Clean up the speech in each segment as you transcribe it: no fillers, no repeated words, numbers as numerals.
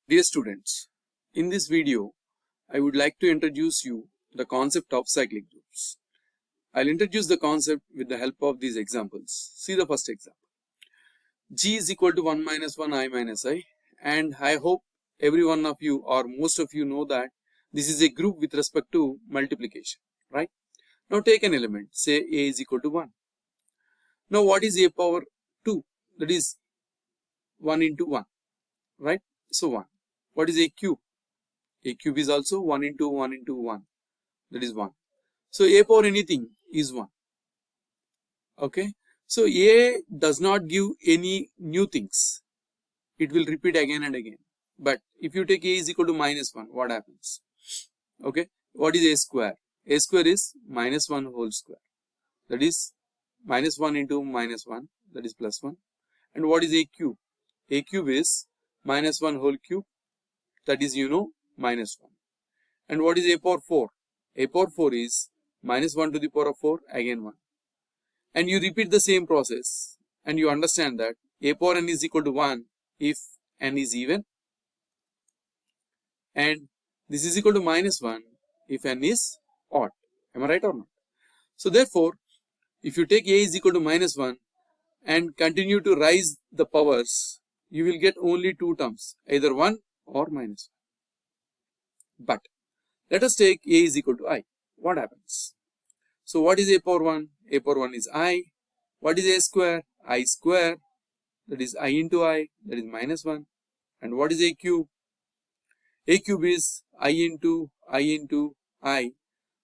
Dear students, in this video, I would like to introduce you the concept of cyclic groups. I'll introduce the concept with the help of these examples. See the first example. G is equal to 1 minus 1 I minus I, and I hope every one of you or most of you know that this is a group with respect to multiplication, right? Now take an element, say A is equal to 1. Now what is A power 2? That is 1 into 1, right? So 1. What is A cube? A cube is also 1 into 1 into 1, that is 1. So A power anything is 1. Okay. So A does not give any new things. It will repeat again and again. But if you take A is equal to minus 1, what happens? Okay. What is A square? A square is minus 1 whole square. That is minus 1 into minus 1, that is plus 1. And what is A cube? A cube is minus 1 whole cube, that is minus 1. And what is A power 4? A power 4 is minus 1 to the power of 4, again 1. And you repeat the same process and you understand that A power n is equal to 1 if n is even, and this is equal to minus 1 if n is odd. Am I right or not? So therefore, if you take A is equal to minus 1 and continue to rise the powers, you will get only two terms, either 1 or minus 1. But let us take A is equal to I. What happens? So what is A power 1? A power 1 is I. What is A square? I square. That is I into I. That is minus 1. And what is A cube? A cube is I into I.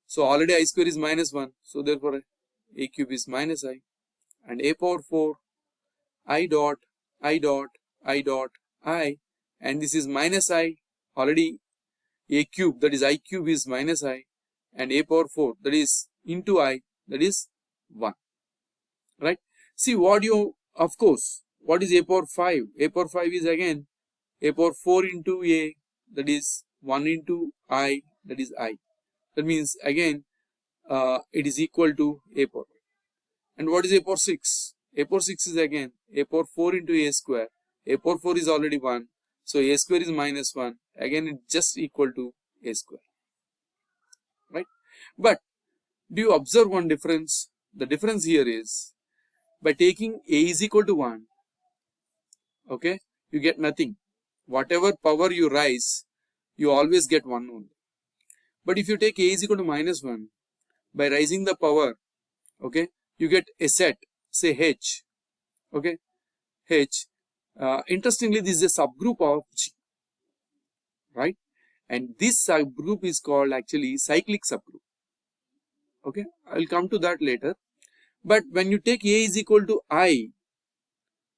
So already I square is minus 1. So therefore A cube is minus I. And A power 4. I dot. And this is minus I. Already A cube, that is I cube, is minus I. And A power 4, that is into I, that is 1. Right? See what of course, what is A power 5? A power 5 is again A power 4 into A, that is 1 into I, that is I. That means again it is equal to A power 5. And what is A power 6? A power 6 is again A power 4 into A square. A power 4 is already 1. So A square is minus 1. Again it's just equal to A square. Right? But do you observe one difference? The difference here is by taking A is equal to 1, okay, you get nothing. Whatever power you rise, you always get 1 only. But if you take A is equal to minus 1, by rising the power, okay, you get a set, say H, okay, H. Interestingly, this is a subgroup of G, right? And this subgroup is called actually cyclic subgroup. Okay, I will come to that later. But when you take A is equal to I,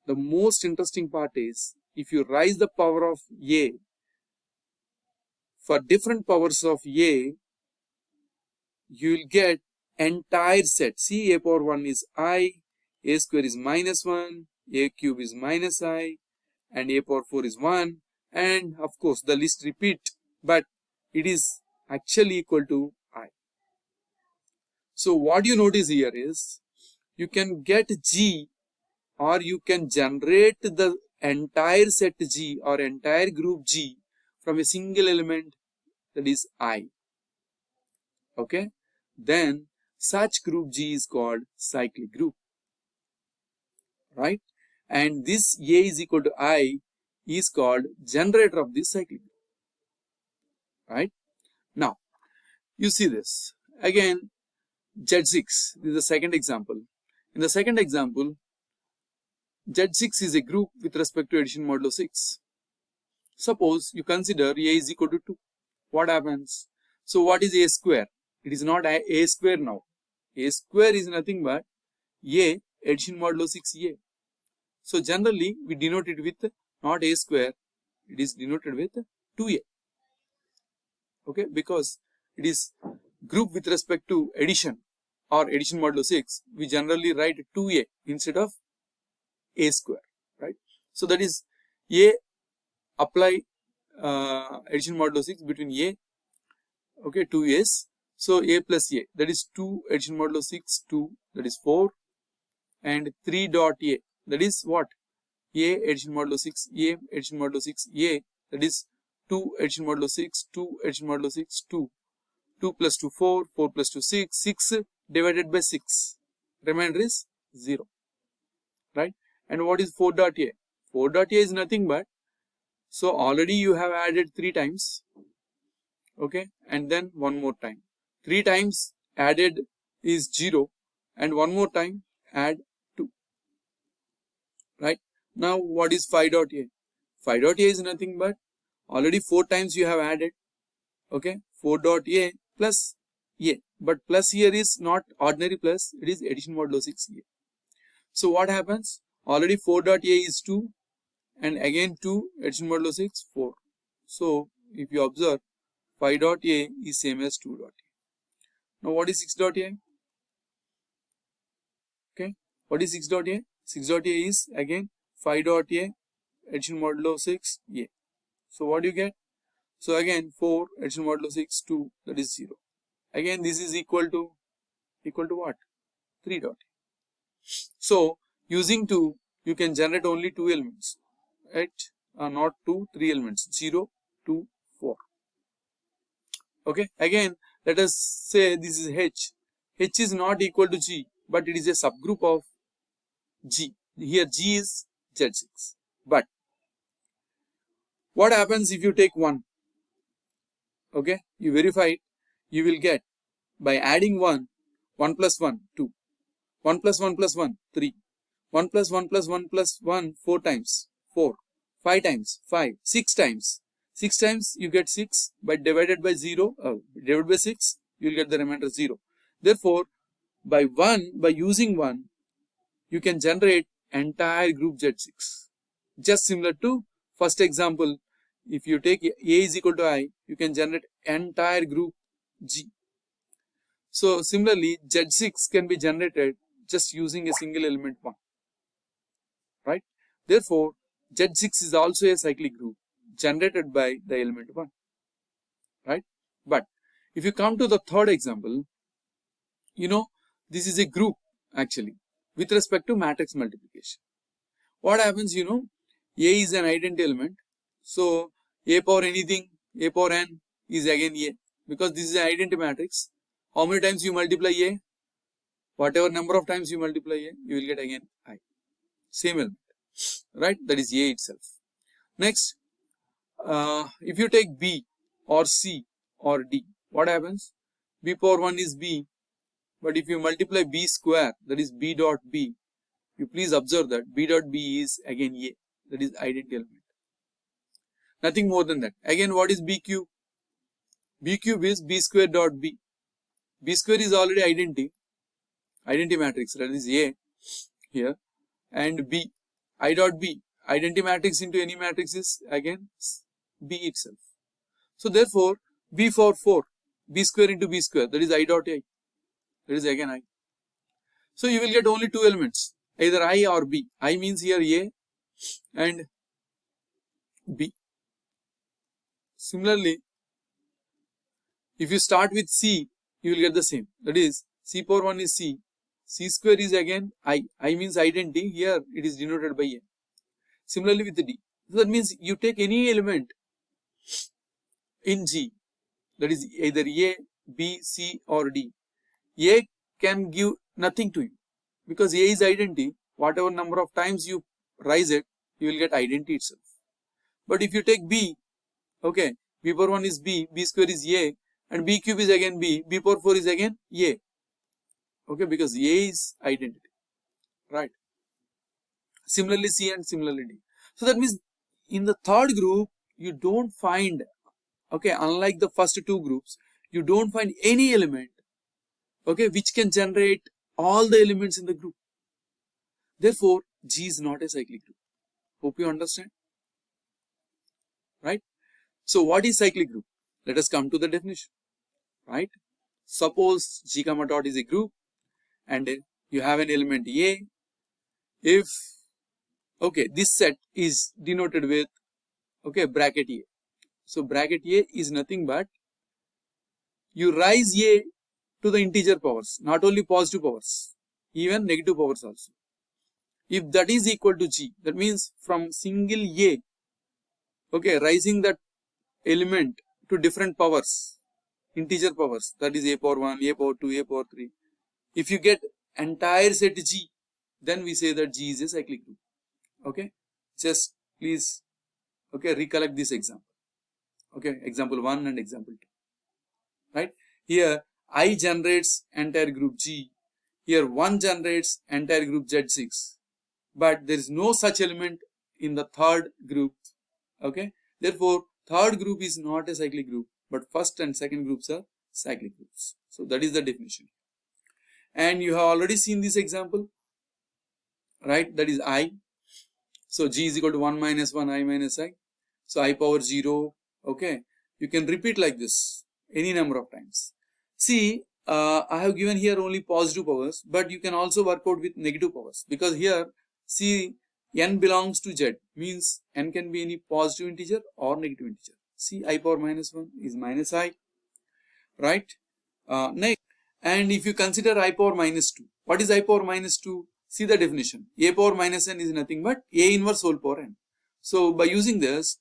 the most interesting part is if you rise the power of A, for different powers of A, you will get entire set. See, A power 1 is I, A square is minus 1, A cube is minus I, and A power 4 is 1. And of course, the list repeat, but it is actually equal to I. So what you notice here is you can get G, or you can generate the entire set G or entire group G from a single element, that is I. Okay, then such group G is called cyclic group, right? And this A is equal to I is called generator of this cyclic group, right? Now you see this again. Z6, this is the second example. In the second example, Z6 is a group with respect to addition modulo 6. Suppose you consider A is equal to 2. What happens? So what is A square? It is not A square now. A square is nothing but A addition modulo 6A. So generally we denote it with not A square, it is denoted with 2A. Okay, because it is group with respect to addition or addition modulo 6, we generally write 2A instead of A square, right? So that is A, apply addition modulo 6 between A, okay, 2A's. So A plus A, that is 2 addition modulo 6, 2, that is 4, and 3 dot A, that is what? A addition modulo 6, A addition modulo 6, A, that is 2 addition modulo 6, 2 addition modulo 6, 2. 2 plus 2, 4, 4 plus 2, 6, 6 divided by 6. Remainder is 0. Right? And what is 4 dot a? 4 dot a is nothing but, so already you have added 3 times. Okay, and then one more time. 3 times added is 0, and one more time add 2. Right? Now what is 5 dot a? 5 dot a is nothing but, already 4 times you have added. Okay, 4 dot a plus a, but plus here is not ordinary plus, it is addition modulo 6 a. So what happens? Already 4 dot a is 2, and again 2 addition modulo 6, 4. So if you observe, 5 dot a is same as 2 dot a. Now what is 6 dot a? Okay, what is 6 dot a? 6 dot a is again 5 dot a addition modulo 6 a. So what do you get? So again 4 addition modulo 6, 2, that is 0. Again this is equal to what? 3 dot a. So using 2, you can generate only 2 elements, right? Not 2, 3 elements, 0, 2, 4. Okay, again let us say this is H. H is not equal to G, but it is a subgroup of G. Here G is Z6. But what happens if you take 1? Okay, you verify it, you will get by adding 1, 1 plus 1, 2. 1 plus 1 plus 1, 3. 1 plus 1 plus 1 plus 1, 4 times, 4. 5 times, 5. 6 times. 6 times you get 6, but divided by 0, divided by 6, you will get the remainder 0. Therefore, by using 1, you can generate entire group Z6. Just similar to first example, if you take A is equal to I, you can generate entire group G. So similarly, Z6 can be generated just using a single element 1. Right? Therefore, Z6 is also a cyclic group generated by the element 1. Right? But if you come to the third example, this is a group actually with respect to matrix multiplication. What happens, A is an identity element. So A power anything, A power n is again A, because this is an identity matrix. How many times you multiply A? Whatever number of times you multiply A, you will get again I. Same element. Right? That is A itself. Next, if you take B or C or D, what happens? B power 1 is B, but if you multiply B square, that is B dot B, you please observe that B dot B is again A, that is identity element. Nothing more than that. Again, what is B cube? B cube is B square dot B. B square is already identity matrix, that is A here, and B, I dot B, identity matrix into any matrix is again B itself. So therefore, B for 4, B square into B square, that is I dot I, that is again I. So you will get only 2 elements, either I or B. I means here A and B. Similarly, if you start with C, you will get the same, that is C power 1 is C, C square is again I means identity, here it is denoted by A. Similarly with the D, so that means you take any element in G, that is either A, B, C or D. A can give nothing to you, because A is identity, whatever number of times you rise it, you will get identity itself. But if you take B, okay, B power 1 is B, B square is A, and B cube is again B, B power 4 is again A. Okay, because A is identity, right? Similarly C and similarly D. So that means in the third group, you don't find, okay, unlike the first two groups, you don't find any element, okay, which can generate all the elements in the group. Therefore, G is not a cyclic group. Hope you understand, right? So what is cyclic group? Let us come to the definition, right? Suppose G comma dot is a group and you have an element A. If, okay, this set is denoted with, okay, bracket A. So bracket A is nothing but you rise A to the integer powers, not only positive powers, even negative powers also. If that is equal to G, that means from single A, okay, rising that element to different powers, integer powers, that is a power 1, a power 2, a power 3. If you get entire set G, then we say that G is a cyclic group. Okay, just please, okay, recollect this example. Okay, example 1 and example 2. Right, here I generates entire group G, here 1 generates entire group Z6, but there is no such element in the third group. Okay, therefore third group is not a cyclic group, but first and second groups are cyclic groups. So that is the definition. And you have already seen this example, right? That is I. So G is equal to 1 minus 1 I minus I. So I power 0. Okay, you can repeat like this any number of times. See, I have given here only positive powers, but you can also work out with negative powers, because here see n belongs to Z, means n can be any positive integer or negative integer. See, I power minus 1 is minus I, right? Next, and if you consider I power minus 2, what is I power minus 2? See the definition. A power minus n is nothing but A inverse whole power n. So by using this,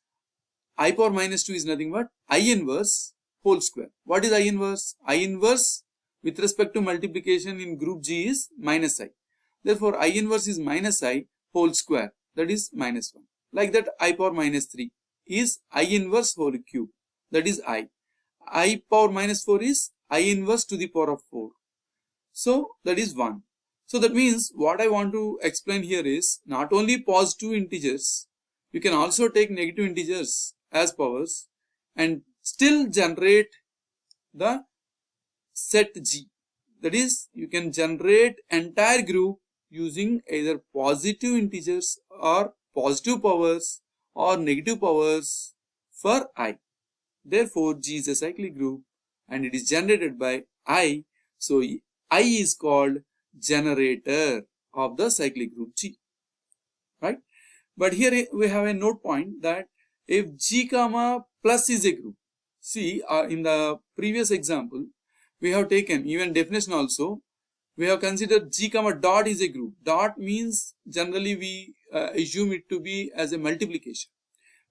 I power minus 2 is nothing but I inverse whole square. What is I inverse? I inverse with respect to multiplication in group G is minus I. Therefore, I inverse is minus I whole square, that is minus 1. Like that, I power minus 3 is I inverse whole cube, that is I. I power minus 4 is I inverse to the power of 4. So that is 1. So that means what I want to explain here is not only positive integers, you can also take negative integers as powers and still generate the set G. That is, you can generate entire group using either positive integers or positive powers or negative powers for I. Therefore, G is a cyclic group and it is generated by I. So I is called generator of the cyclic group G. Right? But here we have a note point that if G comma plus is a group, see in the previous example we have taken even definition also, we have considered G comma dot is a group. Dot means generally we assume it to be as a multiplication.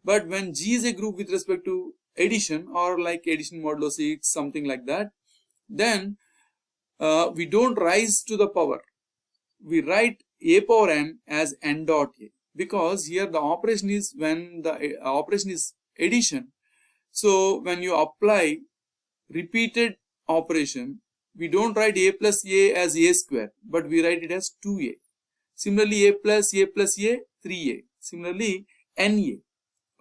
But when G is a group with respect to addition or like addition modulo 6, something like that, then we don't rise to the power. We write a power n as n dot a, because here the operation is when the operation is addition. So when you apply repeated operation, we don't write a plus a as a square, but we write it as 2a. Similarly, a plus a, 3a. Similarly, na.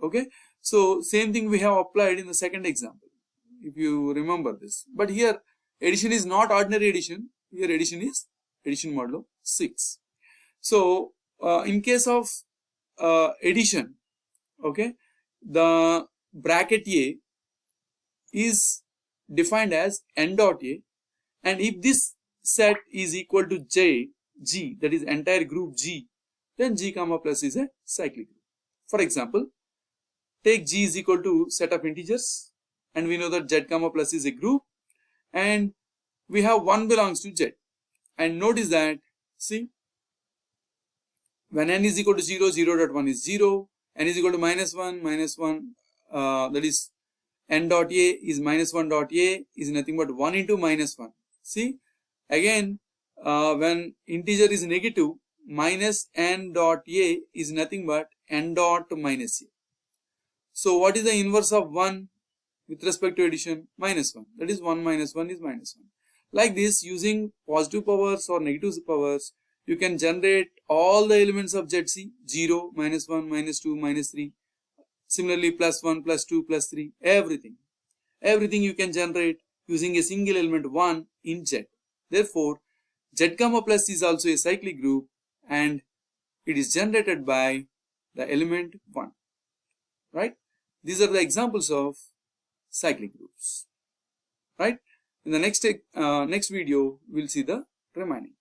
Okay. So same thing we have applied in the second example, if you remember this. But here addition is not ordinary addition. Here addition is addition modulo 6. So in case of addition, okay, the bracket a is defined as n dot a, and if this set is equal to G, that is entire group G, then G comma plus is a cyclic group. For example, take G is equal to set of integers, and we know that Z comma plus is a group, and we have 1 belongs to Z. And notice that, see, when n is equal to 0, 0.1 is 0, n is equal to minus 1, that is n dot a is minus 1 dot a is nothing but 1 into minus 1. See, again, when integer is negative, minus n dot a is nothing but n dot minus a. So what is the inverse of 1 with respect to addition? Minus 1. That is 1 minus 1 is minus 1. Like this, using positive powers or negative powers, you can generate all the elements of ZC, 0, minus 1, minus 2, minus 3. Similarly, plus 1, plus 2, plus 3, everything. Everything you can generate using a single element 1 in Z. Therefore, Z comma plus is also a cyclic group and it is generated by the element 1. Right? These are the examples of cyclic groups. Right? In the next video, we'll see the remaining.